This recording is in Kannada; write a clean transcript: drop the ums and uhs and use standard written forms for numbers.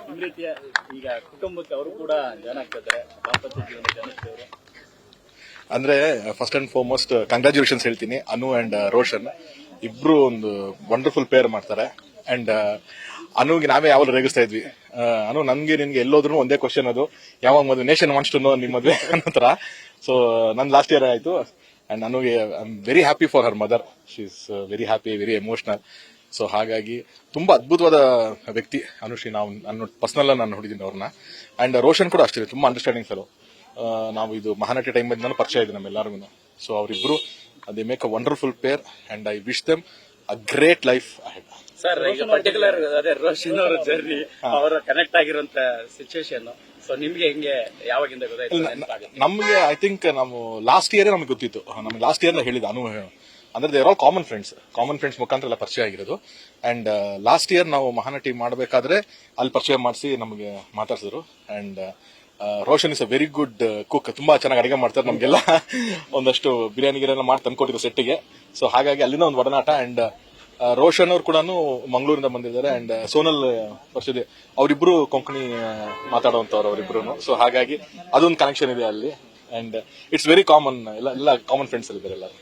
ನಿಮ್ ರೀತಿಯ ಈಗ ಕುಟುಂಬಕ್ಕೆ ಅವರು ಕೂಡ ಜಾಯ್ನ್ ಆಗ್ತಿದ್ದಾರೆ, ದಾಂಪತ್ಯ ಜೀವನ ಜಾಯ್ನ್ ಅವರು. ಅಂದ್ರೆ ಫಸ್ಟ್ ಅಂಡ್ ಫಾರ್ಮೋಸ್ಟ್ ಕಂಗ್ರಾಚುಲೇಷನ್ಸ್ ಹೇಳ್ತೀನಿ ಅನು ಅಂಡ್ ರೋಷನ್ ಇಬ್ರು ಒಂದು ವಂಡರ್ಫುಲ್ ಪೇರ್ ಮಾಡ್ತಾರೆ. ಅಂಡ್ ಅನುಗೆ ನಾವೇ ಯಾವಾಗ ರೇಗಿಸ್ತಾ ಇದ್ವಿ, ಅನು ನನ್ಗೆ ನಿನ್ಗೆ ಎಲ್ಲೋದ್ರು ಒಂದೇ ಕ್ವಶನ್, ಅದು ಯಾವಾಗ ಮದುವೆ, ನೇಷನ್ ವಾಂಟ್ಸ್ ಟು ನೋ ನಿಮ್ ಮದುವೆ ಅನ್ನೋ ತರ. ಸೊ ನನ್ ಲಾಸ್ಟ್ ಇಯರ್ ಆಯ್ತು ಅಂಡ್ ಅನುಗೆ I am very happy for her mother. She is very happy, very emotional. So ಹಾಗಾಗಿ ತುಂಬಾ ಅದ್ಭುತವಾದ ವ್ಯಕ್ತಿ ಅನುಶ್ರೀ. ನಾವು ನಾನು ಪರ್ಸನಲ್ ನಾನು ನೋಡಿದ್ದೀನಿ ಅವ್ರನ್ನ. ಅಂಡ್ ರೋಷನ್ ಕೂಡ ಅಷ್ಟೇ, ತುಂಬಾ ಅಂಡರ್ಸ್ಟ್ಯಾಂಡಿಂಗ್ ಫೆಲೋ. ನಾವು ಇದು ಮಹಾನಟಿ ಟೈಮ್ ನಾನು ಪರಿಚಯ ಇದೆ ನಮ್ಮೆಲ್ಲರಿಗೂ. ಸೊ ಅವರಿಬ್ರು they make a wonderful pair and I wish them a great life ahead. Sir, ಈಗ ಪರ್ಟಿಕ್ಯುಲರ್ ಅದೇ ರೋಷನ್ ಅವರ ಜರ್ನಿ, ಅವರ ಕನೆಕ್ಟ್ ಆಗಿರುವಂತ ಸಿಚುವೇಶನ್, ಸೊ ನಿಮ್ಗೆ ಹೆಂಗೆ ಯಾವಾಗಿಂದ ಗೊತ್ತಾಯ್ತು? ನಮ್ಗೆ ಐ ಥಿಂಕ್ ನಾವು ಲಾಸ್ಟ್ ಇಯರ್ ನಮ್ಗೆ ಗೊತ್ತಿತ್ತು. ನಮ್ಗೆ ಲಾಸ್ಟ್ ಇಯರ್ ಹೇಳಿದ ಅನು ಅಂದ್ರೆ ದೇರ್ ಆಲ್ ಕಾಮನ್ ಫ್ರೆಂಡ್ಸ್ ಮುಖಾಂತರ ಎಲ್ಲ ಪರಿಚಯ ಆಗಿರೋದು. ಅಂಡ್ ಲಾಸ್ಟ್ ಇಯರ್ ನಾವು ಮಹಾನಟಿ ಮಾಡಬೇಕಾದ್ರೆ ಅಲ್ಲಿ ಪರಿಚಯ ಮಾಡಿಸಿ ನಮಗೆ ಮಾತಾಡ್ಸಿದ್ರು. And Roshan is a very good cook, ತುಂಬಾ ಚೆನ್ನಾಗಿ ಅಡಿಗೆ ಮಾಡ್ತಾರೆ. ನಮ್ಗೆಲ್ಲ ಒಂದಷ್ಟು ಬಿರಿಯಾನಿ ಗಿರಿಯೆಲ್ಲ ಮಾಡಿ ತಂದ್ಕೊಟ್ಟಿದ್ರು ಸೆಟ್ಟಿಗೆ. ಸೊ ಹಾಗಾಗಿ ಅಲ್ಲಿಂದ ಒಂದು ಒಡನಾಟ. ಅಂಡ್ ರೋಷನ್ ಅವ್ರು ಕೂಡ ಮಂಗಳೂರಿಂದ ಬಂದಿದ್ದಾರೆ. ಅಂಡ್ ಸೋನಲ್ ಪರಿಚಯ, ಅವರಿಬ್ರು ಕೊಂಕಣಿ ಮಾತಾಡುವಂತವ್ರು ಅವರಿಬ್ರು. ಸೊ ಹಾಗಾಗಿ ಅದೊಂದು ಕನೆಕ್ಷನ್ ಇದೆ ಅಲ್ಲಿ. ಅಂಡ್ ಇಟ್ಸ್ ವೆರಿ ಕಾಮನ್, ಎಲ್ಲ ಕಾಮನ್ ಫ್ರೆಂಡ್ಸ್ ಇದ್ದಾರೆ ಎಲ್ಲರೂ.